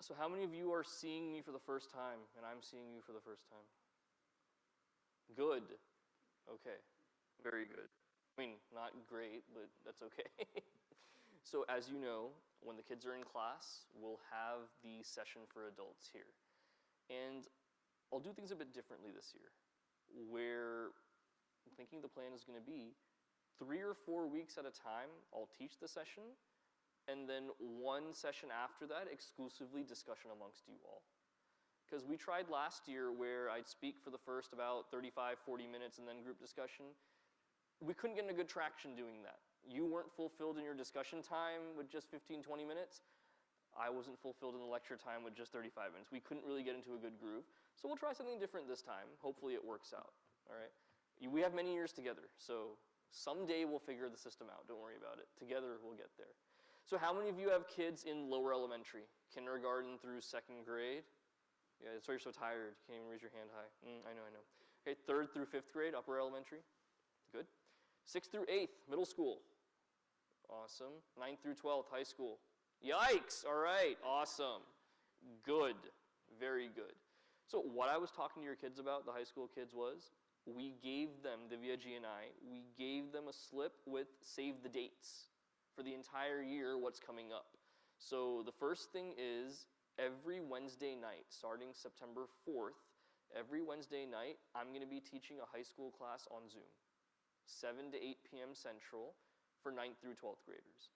So how many of you are seeing me for the first time, and I'm seeing you for the first time? Good. Okay. Very good. I mean, not great, but that's okay. So as you know, when the kids are in class, we'll have the session for adults here. And I'll do things a bit differently this year, where I'm thinking the plan is going to be 3 or 4 weeks at a time, I'll teach the session, and then one session after that, exclusively discussion amongst you all. Because we tried last year where I'd speak for the first about 35, 40 minutes and then group discussion. We couldn't get into good traction doing that. You weren't fulfilled in your discussion time with just 15, 20 minutes. I wasn't fulfilled in the lecture time with just 35 minutes. We couldn't really get into a good groove. So we'll try something different this time. Hopefully it works out, all right? We have many years together, so someday we'll figure the system out. Don't worry about it. Together we'll get there. So how many of you have kids in lower elementary, kindergarten through 2nd grade? Yeah, that's why you're so tired. You can't even raise your hand high. I know. Okay, 3rd through 5th grade, upper elementary. Good. 6th through 8th, middle school. Awesome. 9th through 12th, high school. Yikes! All right, awesome. Good. Very good. So what I was talking to your kids about, the high school kids, was we gave them, Divyaji and I, we gave them a slip with save the dates for the entire year, what's coming up. So the first thing is every Wednesday night, starting September 4th, every Wednesday night, I'm going to be teaching a high school class on Zoom, 7 to 8 p.m. Central for 9th through 12th graders.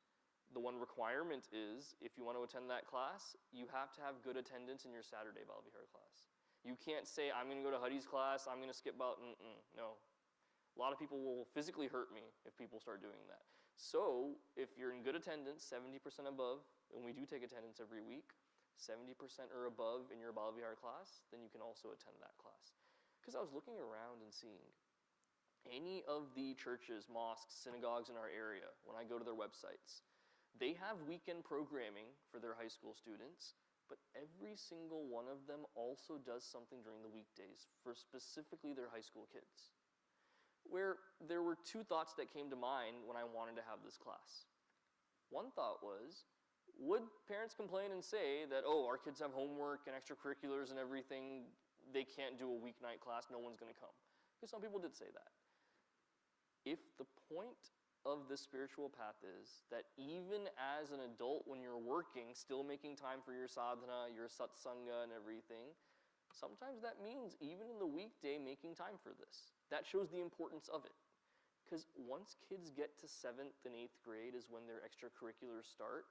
The one requirement is, if you want to attend that class, you have to have good attendance in your Saturday Balvihar class. You can't say, I'm going to go to Hari's class, I'm going to skip Bal, no. A lot of people will physically hurt me if people start doing that. So if you're in good attendance, 70% above, and we do take attendance every week, 70% or above in your Balvihar class, then you can also attend that class. Because I was looking around and seeing any of the churches, mosques, synagogues in our area, when I go to their websites, they have weekend programming for their high school students, but every single one of them also does something during the weekdays for specifically their high school kids. Where there were 2 thoughts that came to mind when I wanted to have this class. One thought was, would parents complain and say that, oh, our kids have homework and extracurriculars and everything, they can't do a weeknight class, no one's going to come? Because some people did say that. If the point of the spiritual path is that even as an adult, when you're working, still making time for your sadhana, your satsanga and everything, sometimes that means even in the weekday making time for this. That shows the importance of it. Because once kids get to 7th and 8th grade is when their extracurriculars start,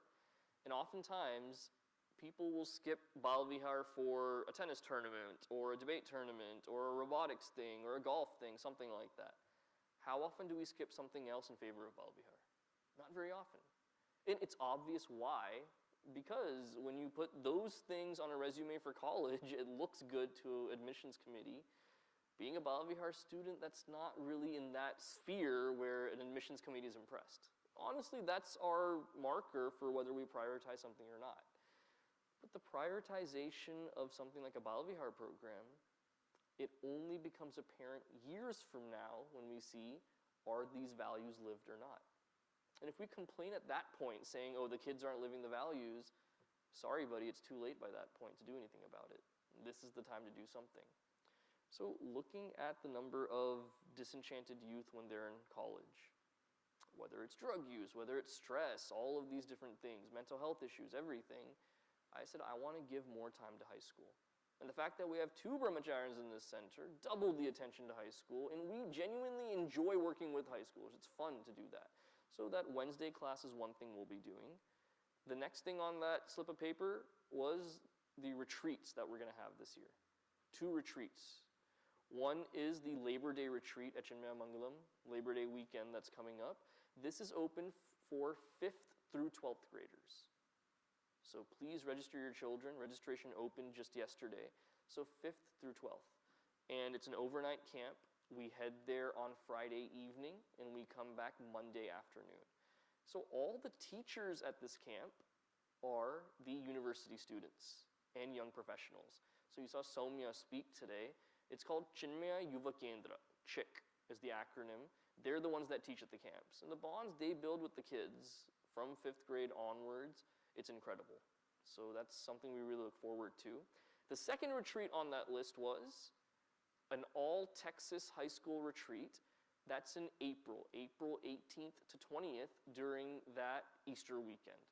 and oftentimes people will skip Balvihar for a tennis tournament or a debate tournament or a robotics thing or a golf thing, something like that. How often do we skip something else in favor of Balvihar? Not very often. And it's obvious why, because when you put those things on a resume for college, it looks good to an admissions committee. Being a Balvihar student, that's not really in that sphere where an admissions committee is impressed. Honestly, that's our marker for whether we prioritize something or not. But the prioritization of something like a Balvihar program, it only becomes apparent years from now when we see, are these values lived or not? And if we complain at that point saying, oh, the kids aren't living the values, sorry, buddy, it's too late by that point to do anything about it. This is the time to do something. So looking at the number of disenchanted youth when they're in college, whether it's drug use, whether it's stress, all of these different things, mental health issues, everything, I said I want to give more time to high school. And the fact that we have 2 brahmacharis in this center doubled the attention to high school, and we genuinely enjoy working with high schoolers. It's fun to do that. So that Wednesday class is one thing we'll be doing. The next thing on that slip of paper was the retreats that we're going to have this year. 2 retreats. One is the Labor Day retreat at Chinmaya Mangalam, Labor Day weekend that's coming up. This is open for 5th through 12th graders. So please register your children. Registration opened just yesterday. So 5th through 12th. And it's an overnight camp. We head there on Friday evening, and we come back Monday afternoon. So all the teachers at this camp are the university students and young professionals. So you saw Soumya speak today. It's called Chinmaya Yuva Kendra. CHIK is the acronym. They're the ones that teach at the camps. And the bonds they build with the kids from 5th grade onwards, it's incredible. So that's something we really look forward to. The second retreat on that list was an all-Texas high school retreat. That's in April 18th to 20th during that Easter weekend.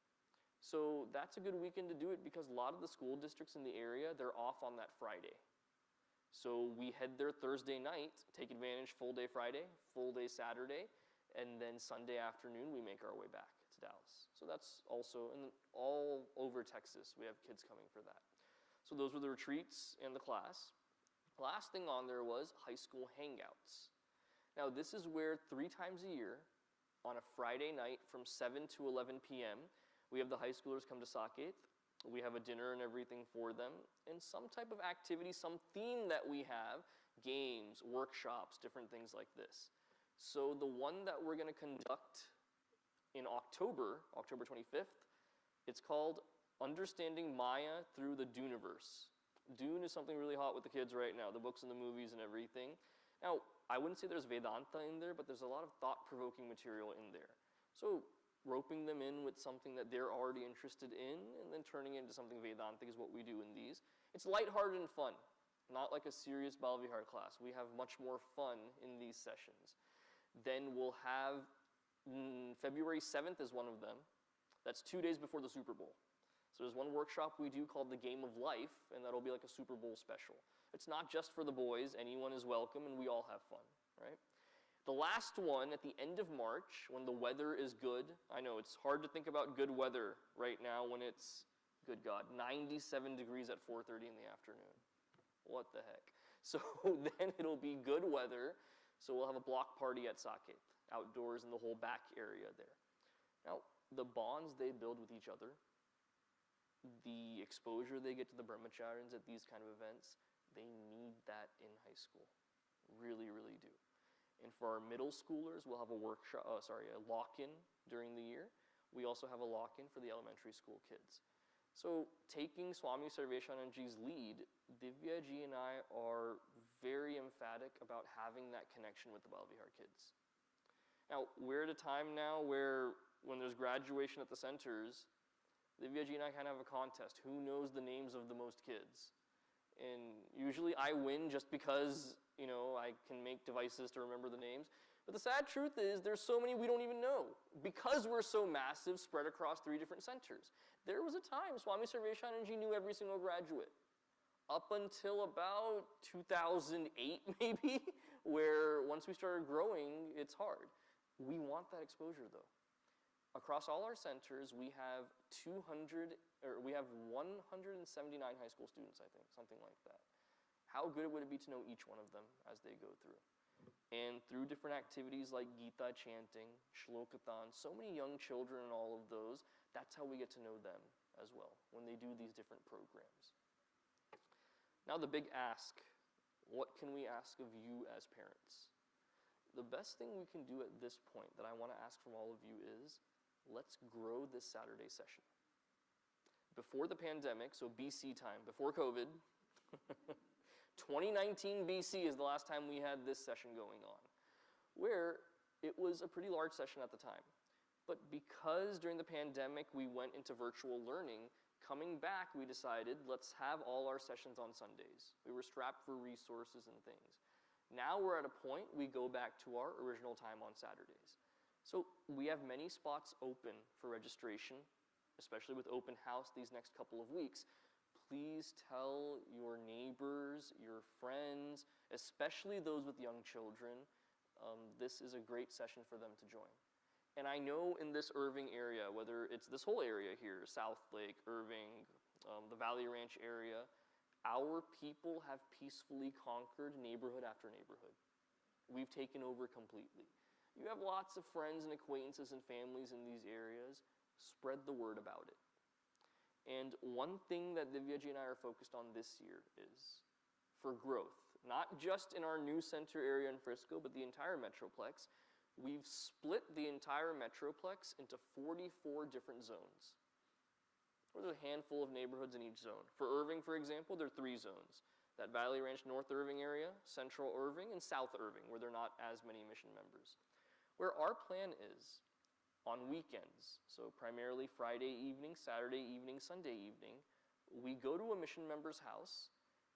So that's a good weekend to do it because a lot of the school districts in the area, they're off on that Friday. So we head there Thursday night, take advantage full day Friday, full day Saturday, and then Sunday afternoon we make our way back to Dallas. So that's also, and all over Texas, we have kids coming for that. So those were the retreats and the class. Last thing on there was high school hangouts. Now this is where 3 times a year, on a Friday night from 7 to 11 p.m., we have the high schoolers come to Saket. We have a dinner and everything for them, and some type of activity, some theme that we have, games, workshops, different things like this. So the one that we're going to conduct in October 25th, it's called Understanding Maya Through the Duneverse. Dune is something really hot with the kids right now, the books and the movies and everything. Now, I wouldn't say there's Vedanta in there, but there's a lot of thought-provoking material in there. So roping them in with something that they're already interested in and then turning it into something Vedantic is what we do in these. It's lighthearted and fun, not like a serious Balvihar class. We have much more fun in these sessions. Then we'll have February 7th is one of them. That's 2 days before the Super Bowl. So there's one workshop we do called the Game of Life, and that'll be like a Super Bowl special. It's not just for the boys, anyone is welcome, and we all have fun, right? The last one at the end of March, when the weather is good. I know it's hard to think about good weather right now when it's, good God, 97 degrees at 4:30 in the afternoon. What the heck? So then it'll be good weather, so we'll have a block party at Saket, outdoors in the whole back area there. Now, the bonds they build with each other, the exposure they get to the brahmacharyans at these kind of events, they need that in high school. Really, really do. And for our middle schoolers, we'll have a workshop, a lock-in during the year. We also have a lock-in for the elementary school kids. So taking Swami Sarveshananji's lead, Divyaji and I are very emphatic about having that connection with the Balvihar kids. Now, we're at a time now where when there's graduation at the centers, Divyaji and I kind of have a contest. Who knows the names of the most kids? And usually I win just because, you know, I can make devices to remember the names. But the sad truth is there's so many we don't even know because we're so massive spread across 3 different centers. There was a time Swami Sarveshananji knew every single graduate. Up until about 2008 maybe, where once we started growing, it's hard. We want that exposure though. Across all our centers, we have 179 high school students, I think, something like that. How good would it be to know each one of them as they go through? And through different activities like Gita chanting, Shlokathon, so many young children and all of those, that's how we get to know them as well, when they do these different programs. Now the big ask, what can we ask of you as parents? The best thing we can do at this point that I want to ask from all of you is, let's grow this Saturday session. Before the pandemic, so BC time, before COVID, 2019 BC is the last time we had this session going on, where it was a pretty large session at the time. But because during the pandemic we went into virtual learning, coming back we decided let's have all our sessions on Sundays. We were strapped for resources and things. Now we're at a point we go back to our original time on Saturdays. So we have many spots open for registration, especially with open house these next couple of weeks. Please tell your neighbors, your friends, especially those with young children, this is a great session for them to join. And I know in this Irving area, whether it's this whole area here, South Lake, Irving, the Valley Ranch area, our people have peacefully conquered neighborhood after neighborhood. We've taken over completely. You have lots of friends and acquaintances and families in these areas. Spread the word about it. And one thing that Divyaji and I are focused on this year is for growth, not just in our new center area in Frisco, but the entire Metroplex. We've split the entire Metroplex into 44 different zones. There's a handful of neighborhoods in each zone. For Irving, for example, there are 3 zones. That Valley Ranch North Irving area, Central Irving, and South Irving, where there are not as many mission members. Where our plan is, On weekends, so primarily Friday evening, Saturday evening, Sunday evening, we go to a mission member's house,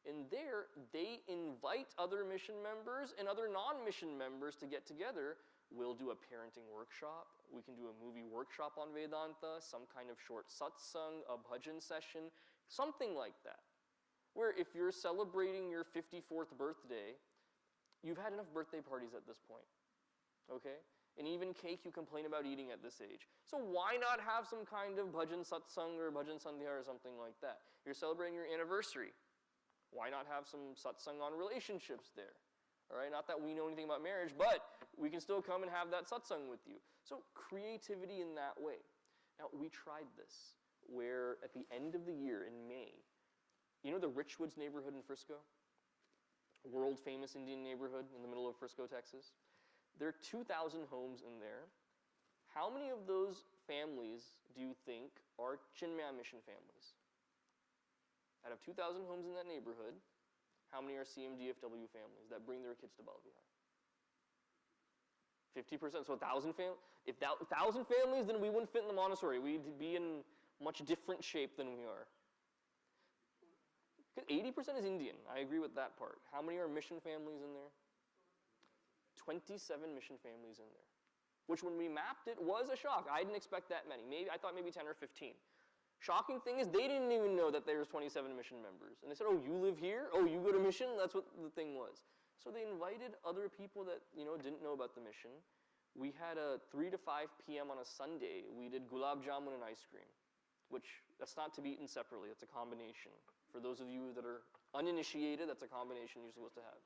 and there they invite other mission members and other non-mission members to get together. We'll do a parenting workshop. We can do a movie workshop on Vedanta, some kind of short satsang, a bhajan session, something like that. Where if you're celebrating your 54th birthday, you've had enough birthday parties at this point, okay? And even cake you complain about eating at this age. So why not have some kind of bhajan satsang or bhajan sandhya or something like that? You're celebrating your anniversary. Why not have some satsang on relationships there? All right, not that we know anything about marriage, but we can still come and have that satsang with you. So creativity in that way. Now, we tried this, where at the end of the year in May, you know the Richwoods neighborhood in Frisco? World famous Indian neighborhood in the middle of Frisco, Texas. There are 2,000 homes in there. How many of those families do you think are Chinmaya mission families? Out of 2,000 homes in that neighborhood, how many are CMDFW families that bring their kids to Balvihar? 50%, so 1,000 families. If 1,000 families, then we wouldn't fit in the Montessori. We'd be in much different shape than we are. 80% is Indian, I agree with that part. How many are mission families in there? 27 mission families in there, which when we mapped it was a shock. I didn't expect that many. I thought maybe 10 or 15. Shocking thing is they didn't even know that there was 27 mission members. And they said, oh, you live here? Oh, you go to mission? That's what the thing was. So they invited other people that, didn't know about the mission. We had a 3 to 5 p.m. on a Sunday. We did gulab jamun and ice cream, which that's not to be eaten separately. It's a combination. For those of you that are uninitiated, that's a combination you're supposed to have.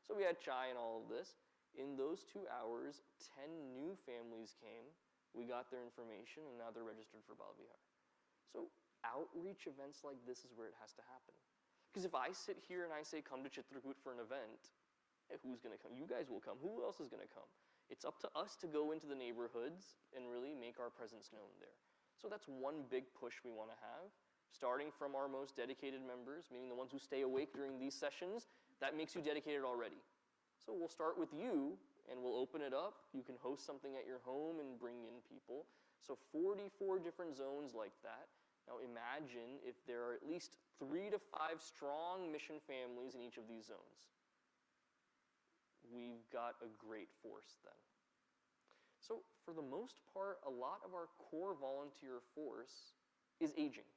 So we had chai and all of this. In those 2 hours, 10 new families came. We got their information, and now they're registered for Balvihar. So outreach events like this is where it has to happen. Because if I sit here and I say, come to Chitrakoot for an event, who's going to come? You guys will come. Who else is going to come? It's up to us to go into the neighborhoods and really make our presence known there. So that's one big push we want to have. Starting from our most dedicated members, meaning the ones who stay awake during these sessions, that makes you dedicated already. So we'll start with you, and we'll open it up. You can host something at your home and bring in people. So 44 different zones like that. Now imagine if there are at least 3 to 5 strong mission families in each of these zones. We've got a great force then. So for the most part, a lot of our core volunteer force is aging.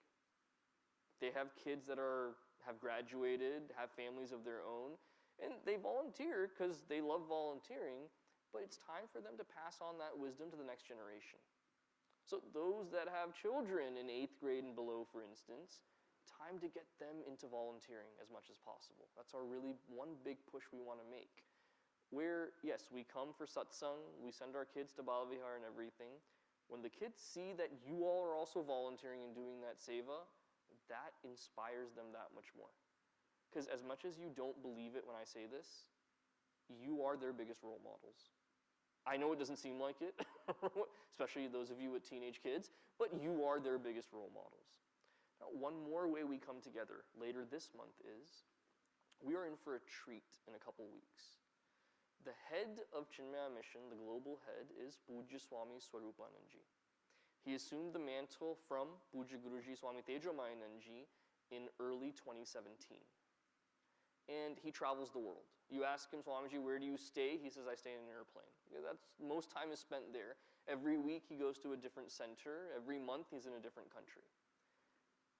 They have kids that have graduated, have families of their own, and they volunteer because they love volunteering, but it's time for them to pass on that wisdom to the next generation. So those that have children in 8th grade and below, for instance, time to get them into volunteering as much as possible. That's our really one big push we want to make. Where, yes, we come for satsang, we send our kids to Balvihar and everything. When the kids see that you all are also volunteering and doing that seva, that inspires them that much more. Because as much as you don't believe it when I say this, you are their biggest role models. I know it doesn't seem like it, especially those of you with teenage kids, but you are their biggest role models. Now, one more way we come together later this month is we are in for a treat in a couple weeks. The head of Chinmaya Mission, the global head, is Pujya Swami Swarupananji. He assumed the mantle from Pujya Guruji Swami Tejomayananji in early 2017. And he travels the world. You ask him, Swamiji, where do you stay? He says, I stay in an airplane. Most time is spent there. Every week he goes to a different center. Every month he's in a different country.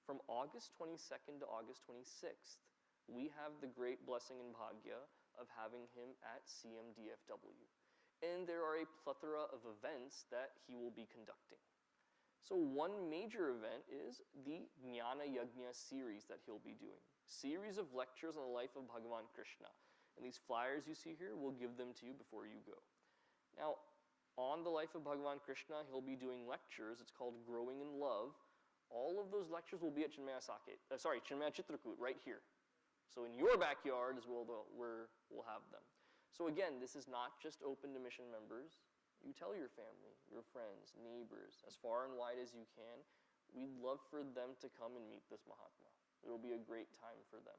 From August 22nd to August 26th, we have the great blessing and bhagya of having him at CMDFW. And there are a plethora of events that he will be conducting. So one major event is the Jnana Yajna series that he'll be doing. Series of lectures on the life of Bhagavan Krishna. And these flyers you see here, we'll give them to you before you go. Now, on the life of Bhagavan Krishna, he'll be doing lectures. It's called Growing in Love. All of those lectures will be at Chinmaya Chitrakoot, right here. So in your backyard is where we'll have them. So again, this is not just open to mission members. You tell your family, your friends, neighbors, as far and wide as you can. We'd love for them to come and meet this Mahatma. It will be a great time for them.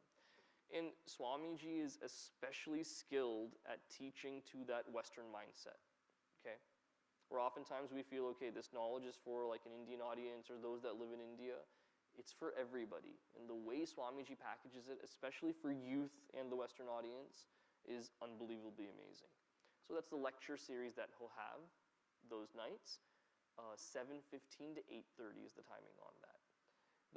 And Swamiji is especially skilled at teaching to that Western mindset, okay? where oftentimes we feel, okay, this knowledge is for like an Indian audience or those that live in India. It's for everybody. And the way Swamiji packages it, especially for youth and the Western audience, is unbelievably amazing. So that's the lecture series that he'll have those nights. 7:15 to 8:30 is the timing on that.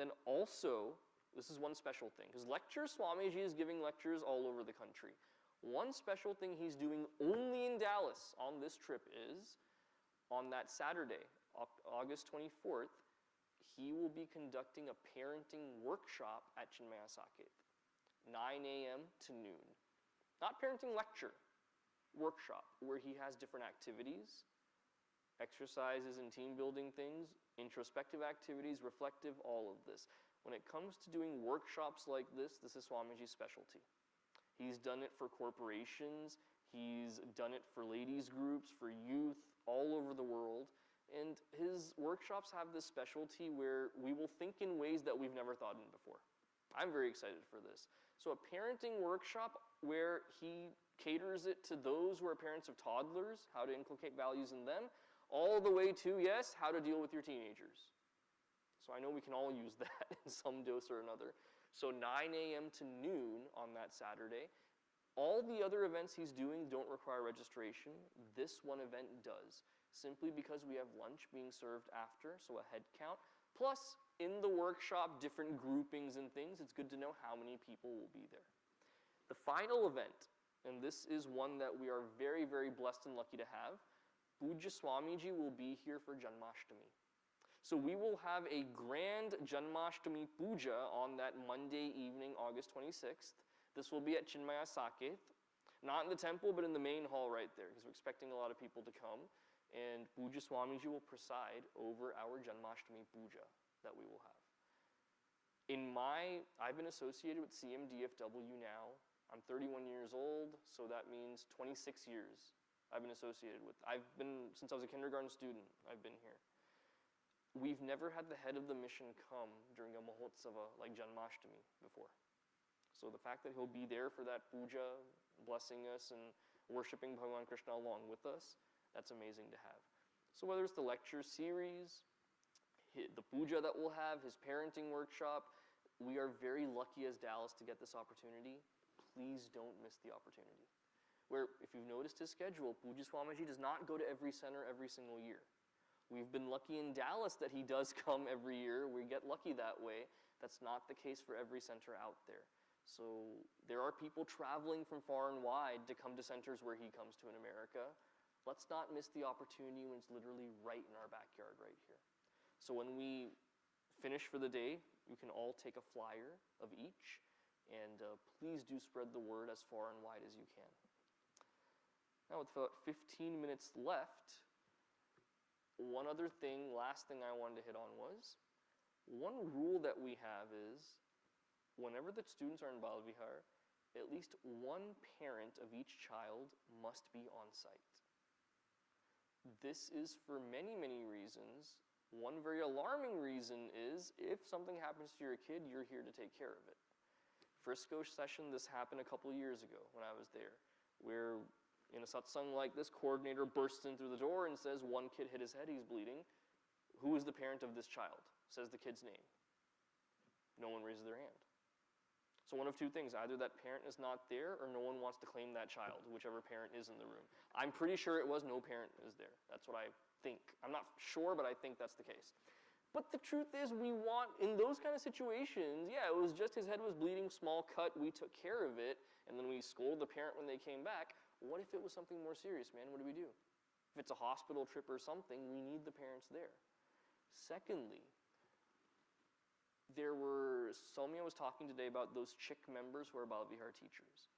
Then also, this is one special thing, because Swamiji is giving lectures all over the country. One special thing he's doing only in Dallas on this trip is, on that Saturday, August 24th, he will be conducting a parenting workshop at Chinmaya Saket, 9 a.m. to noon. Not parenting lecture, workshop, where he has different activities, exercises and team building things, introspective activities, reflective, all of this. When it comes to doing workshops like this is Swamiji's specialty. He's done it for corporations, he's done it for ladies groups, for youth, all over the world. And his workshops have this specialty where we will think in ways that we've never thought in before. I'm very excited for this. So a parenting workshop where he caters it to those who are parents of toddlers, how to inculcate values in them, all the way to, yes, how to deal with your teenagers. So I know we can all use that in some dose or another. So 9 a.m. to noon on that Saturday. All the other events he's doing don't require registration. This one event does, simply because we have lunch being served after, so a head count. Plus, in the workshop, different groupings and things, it's good to know how many people will be there. The final event, and this is one that we are very, very blessed and lucky to have, Puja Swamiji will be here for Janmashtami. So we will have a grand Janmashtami Puja on that Monday evening, August 26th. This will be at Chinmaya Saket, not in the temple, but in the main hall right there, because we're expecting a lot of people to come. And Puja Swamiji will preside over our Janmashtami Puja that we will have. I've been associated with CMDFW now. I'm 31 years old, so that means 26 years I've been associated with. Since I was a kindergarten student, I've been here. We've never had the head of the mission come during a Mahotsava like Janmashtami before. So the fact that he'll be there for that puja, blessing us and worshiping Bhagavan Krishna along with us, that's amazing to have. So whether it's the lecture series, the puja that we'll have, his parenting workshop, we are very lucky as Dallas to get this opportunity. Please don't miss the opportunity. Where, if you've noticed his schedule, Puja Swamiji does not go to every center every single year. We've been lucky in Dallas that he does come every year. We get lucky that way. That's not the case for every center out there. So there are people traveling from far and wide to come to centers where he comes to in America. Let's not miss the opportunity when it's literally right in our backyard right here. So when we finish for the day, you can all take a flyer of each, and please do spread the word as far and wide as you can. Now with about 15 minutes left, one other thing, last thing I wanted to hit on was, one rule that we have is, whenever the students are in Bal Vihar, at least one parent of each child must be on site. This is for many, many reasons. One very alarming reason is, if something happens to your kid, you're here to take care of it. Frisco session, this happened a couple of years ago when I was there, where in a satsang like this, coordinator bursts in through the door and says, one kid hit his head, he's bleeding. Who is the parent of this child? Says the kid's name. No one raises their hand. So one of two things, either that parent is not there or no one wants to claim that child, whichever parent is in the room. I'm pretty sure it was no parent is there. That's what I think. I'm not sure, but I think that's the case. But the truth is, we want, in those kind of situations, yeah, it was just his head was bleeding, small cut, we took care of it, and then we scolded the parent when they came back. What if it was something more serious, man? What do? If it's a hospital trip or something, we need the parents there. Secondly, Soumya was talking today about those Chik members who are Bal Vihar teachers.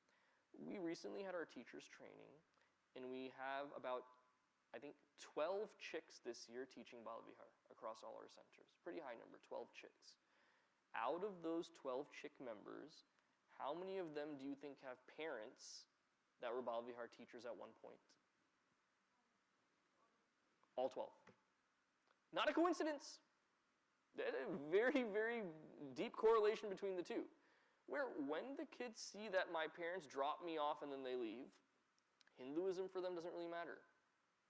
We recently had our teachers training, and we have about, I think, 12 Chiks this year teaching Bal Vihar across all our centers. Pretty high number, 12 Chiks. Out of those 12 Chik members, how many of them do you think have parents that were Bal Vihar teachers at one point? All 12. Not a coincidence. A very, very deep correlation between the two. Where when the kids see that my parents drop me off and then they leave, Hinduism for them doesn't really matter.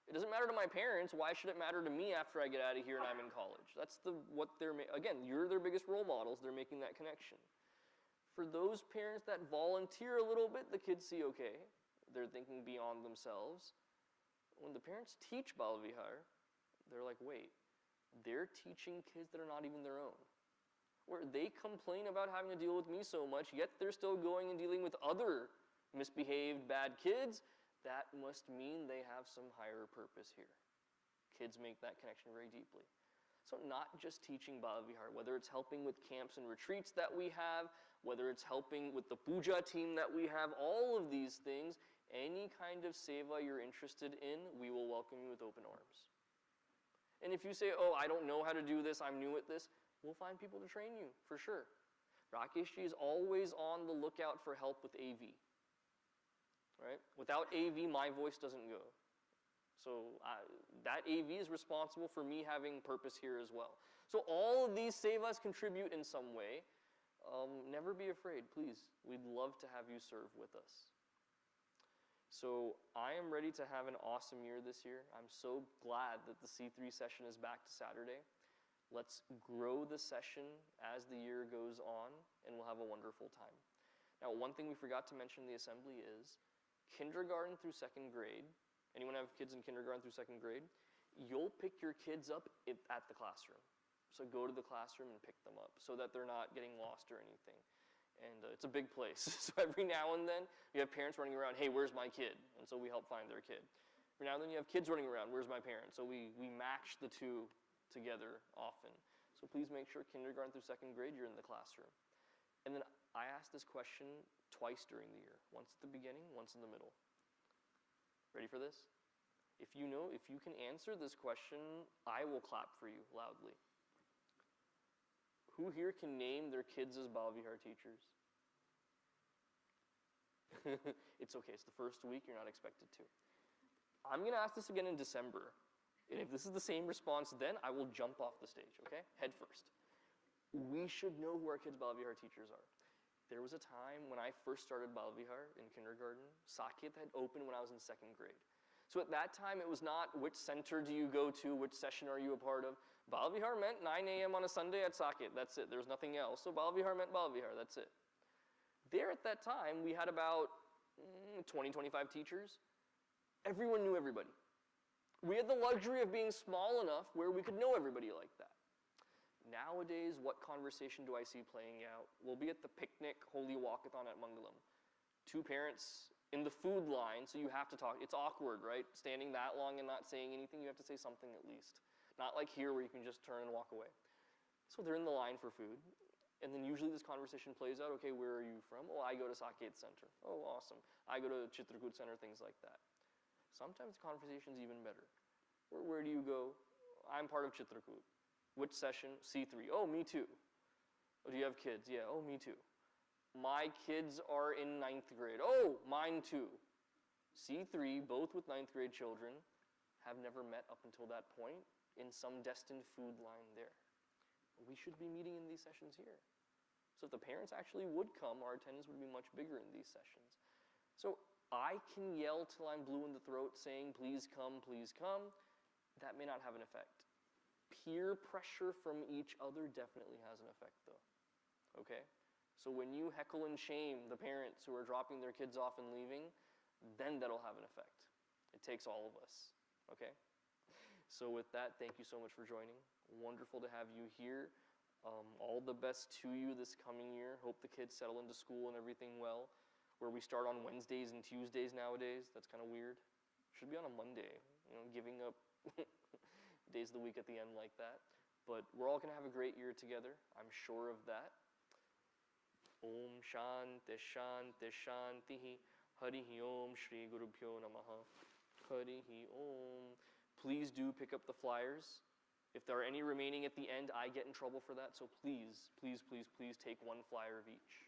It doesn't matter to my parents. Why should it matter to me after I get out of here and I'm in college? That's again, you're their biggest role models. They're making that connection. For those parents that volunteer a little bit, the kids see, okay, they're thinking beyond themselves. When the parents teach Bal Vihar, they're like, wait, they're teaching kids that are not even their own. Where they complain about having to deal with me so much, yet they're still going and dealing with other misbehaved, bad kids. That must mean they have some higher purpose here. Kids make that connection very deeply. So not just teaching Bal Vihar, whether it's helping with camps and retreats that we have, whether it's helping with the puja team that we have, all of these things, any kind of seva you're interested in, we will welcome you with open arms. And if you say, oh, I don't know how to do this, I'm new at this, we'll find people to train you, for sure. Rakeshji is always on the lookout for help with AV. Right? Without AV, my voice doesn't go. So that AV is responsible for me having purpose here as well. So all of these sevas contribute in some way. Never be afraid, please. We'd love to have you serve with us. So I am ready to have an awesome year this year. I'm so glad that the C3 session is back to Saturday. Let's grow the session as the year goes on, and we'll have a wonderful time. Now, one thing we forgot to mention in the assembly is kindergarten through second grade. Anyone have kids in kindergarten through second grade? You'll pick your kids up at the classroom. So go to the classroom and pick them up so that they're not getting lost or anything. And it's a big place. So every now and then, you have parents running around, hey, where's my kid? And so we help find their kid. Every now and then, you have kids running around, where's my parent? So we match the two together often. So please make sure kindergarten through second grade, you're in the classroom. And then I ask this question twice during the year. Once at the beginning, once in the middle. Ready for this? If you can answer this question, I will clap for you loudly. Who here can name their kids as Bal Vihar teachers? It's okay, it's the first week, you're not expected to. I'm gonna ask this again in December. And if this is the same response then, I will jump off the stage, okay? Head first. We should know who our kids' Bal Vihar teachers are. There was a time when I first started Bal Vihar in kindergarten, Saket had opened when I was in second grade. So at that time, it was not which center do you go to, which session are you a part of. Bal Vihar meant 9 a.m. on a Sunday at Saket, that's it. There was nothing else. So Bal Vihar meant Bal Vihar, that's it. There at that time, we had about 20, 25 teachers. Everyone knew everybody. We had the luxury of being small enough where we could know everybody like that. Nowadays, what conversation do I see playing out? We'll be at the picnic, holy walkathon at Mangalam. Two parents in the food line, so you have to talk. It's awkward, right? Standing that long and not saying anything, you have to say something at least. Not like here where you can just turn and walk away. So they're in the line for food. And then usually this conversation plays out, okay, where are you from? Oh, I go to Saket Center. Oh, awesome. I go to Chitrakoot Center, things like that. Sometimes the conversation's even better. Where do you go? I'm part of Chitrakoot. Which session? C3. Oh, me too. Oh, do you have kids? Yeah, oh, me too. My kids are in 9th grade. Oh, mine too. C3, both with 9th grade children, have never met up until that point in some destined food line there. We should be meeting in these sessions here. So if the parents actually would come, our attendance would be much bigger in these sessions. So I can yell till I'm blue in the throat saying, please come, please come. That may not have an effect. Peer pressure from each other definitely has an effect though, okay? So when you heckle and shame the parents who are dropping their kids off and leaving, then that'll have an effect. It takes all of us, okay? So with that, thank you so much for joining. Wonderful to have you here. All the best to you this coming year. Hope the kids settle into school and everything well. Where we start on Wednesdays and Tuesdays nowadays, that's kind of weird. Should be on a Monday, giving up days of the week at the end like that. But we're all going to have a great year together. I'm sure of that. Om Shanti Shanti Shantihi Harihi Om Shri Gurubhyo Namaha Harihi Om. Please do pick up the flyers. If there are any remaining at the end, I get in trouble for that. So please, please, please, please take one flyer of each.